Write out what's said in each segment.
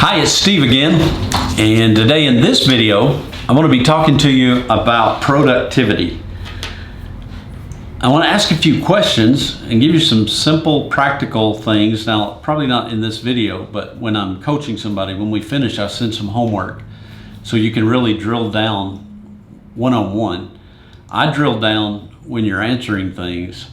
Hi, it's Steve again, and today in this video, I'm going to be talking to you about productivity. I want to ask a few questions and give you some simple, practical things. Now, probably not in this video, but when I'm coaching somebody, when we finish, I send some homework so you can really drill down one-on-one. I drill down when you're answering things,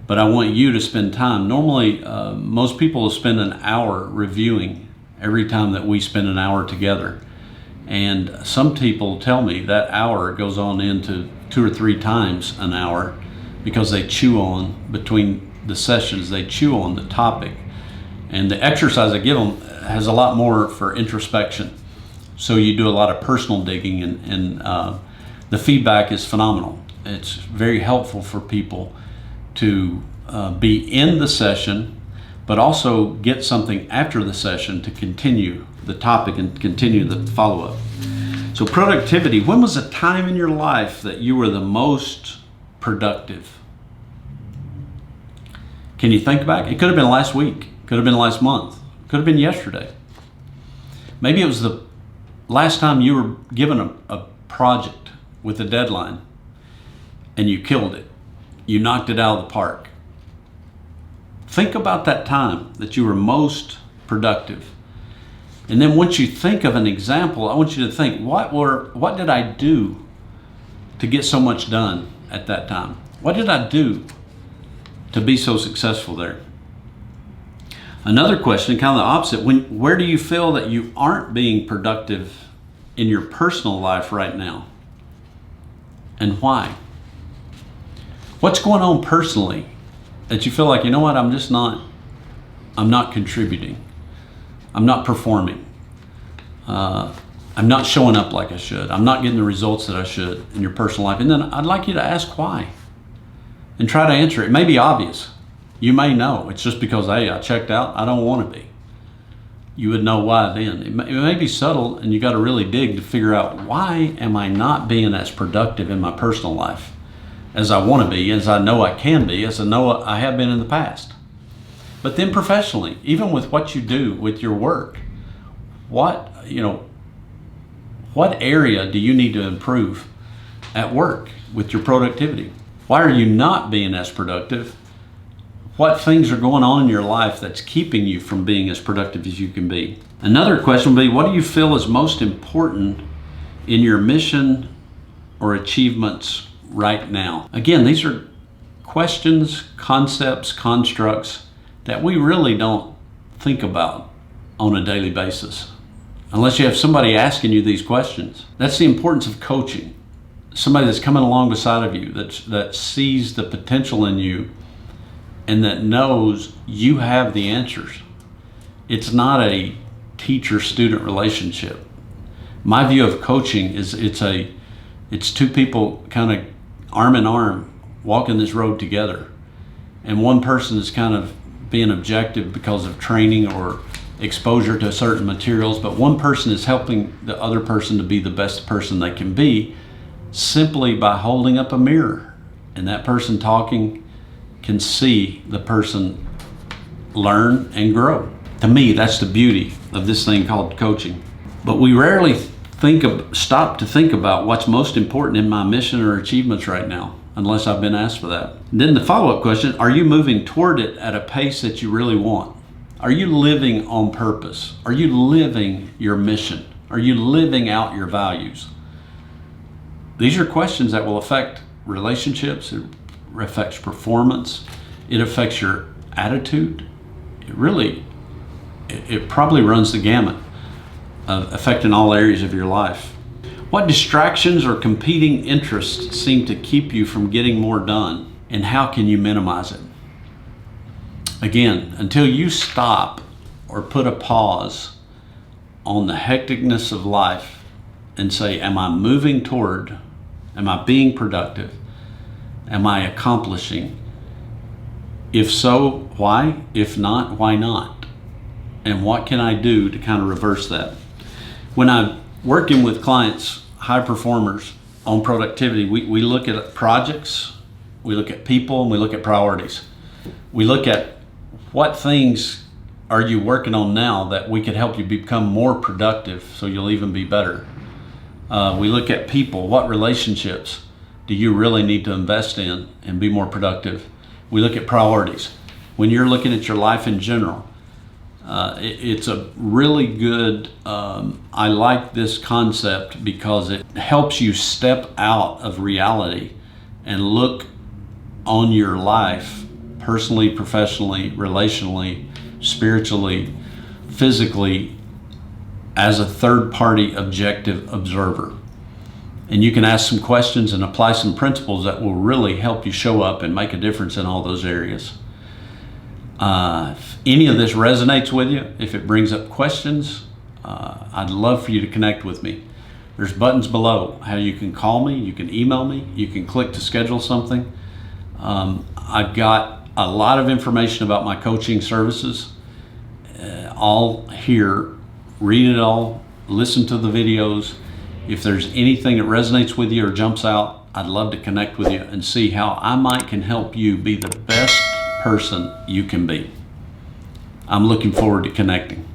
but I want you to spend time. Normally, most people will spend an hour reviewing every time that we spend an hour together. And some people tell me that hour goes on into 2 or 3 times an hour because they chew on, between the sessions, they chew on the topic. And the exercise I give them has a lot more for introspection. So you do a lot of personal digging, and the feedback is phenomenal. It's very helpful for people to be in the session, but also get something after the session to continue the topic and continue the follow-up. So productivity, when was a time in your life that you were the most productive? Can you think back? It could have been last week, could have been last month, could have been yesterday. Maybe it was the last time you were given a project with a deadline and you killed it. You knocked it out of the park. Think about that time that you were most productive. And then once you think of an example, I want you to think, what did I do to get so much done at that time? What did I do to be so successful there? Another question, kind of the opposite, where do you feel that you aren't being productive in your personal life right now? And why? What's going on personally that you feel like, you know what, I'm not contributing. I'm not performing. I'm not showing up like I should. I'm not getting the results that I should in your personal life. And then I'd like you to ask why and try to answer it. It may be obvious. You may know it's just because, hey, I checked out. I don't want to be. You would know why then. It may be subtle, and you got to really dig to figure out, why am I not being as productive in my personal life as I want to be, as I know I can be, as I know I have been in the past? But then professionally, even with what you do with your work, what area do you need to improve at work with your productivity? Why are you not being as productive? What things are going on in your life that's keeping you from being as productive as you can be? Another question would be, what do you feel is most important in your mission or achievements right now? Again, these are questions, concepts, constructs that we really don't think about on a daily basis unless you have somebody asking you these questions. That's the importance of coaching. Somebody that's coming along beside of you, that sees the potential in you and that knows you have the answers. It's not a teacher-student relationship. My view of coaching is it's two people kind of arm in arm walking this road together, and one person is kind of being objective because of training or exposure to certain materials, but one person is helping the other person to be the best person they can be simply by holding up a mirror, and that person talking can see the person learn and grow. To me, that's the beauty of this thing called coaching. But we rarely stop to think about what's most important in my mission or achievements right now, unless I've been asked for that. Then the follow-up question, are you moving toward it at a pace that you really want? Are you living on purpose? Are you living your mission? Are you living out your values? These are questions that will affect relationships. It affects performance. It affects your attitude. It probably runs the gamut of affecting all areas of your life. What distractions or competing interests seem to keep you from getting more done, and how can you minimize it? Again, until you stop or put a pause on the hecticness of life and say, am I moving toward, am I being productive? Am I accomplishing? If so, why? If not, why not? And what can I do to kind of reverse that? When I'm working with clients, high performers on productivity, we look at projects, we look at people, and we look at priorities. We look at what things are you working on now that we could help you become more productive so you'll even be better? We look at people. What relationships do you really need to invest in and be more productive? We look at priorities. When you're looking at your life in general, it's a really good, I like this concept because it helps you step out of reality and look on your life personally, professionally, relationally, spiritually, physically, as a third-party objective observer. And you can ask some questions and apply some principles that will really help you show up and make a difference in all those areas. If any of this resonates with you, if it brings up questions, I'd love for you to connect with me. There's buttons below how you can call me, you can email me, you can click to schedule something. I've got a lot of information about my coaching services, all here. Read it all, listen to the videos. If there's anything that resonates with you or jumps out, I'd love to connect with you and see how can help you be the best person you can be. I'm looking forward to connecting.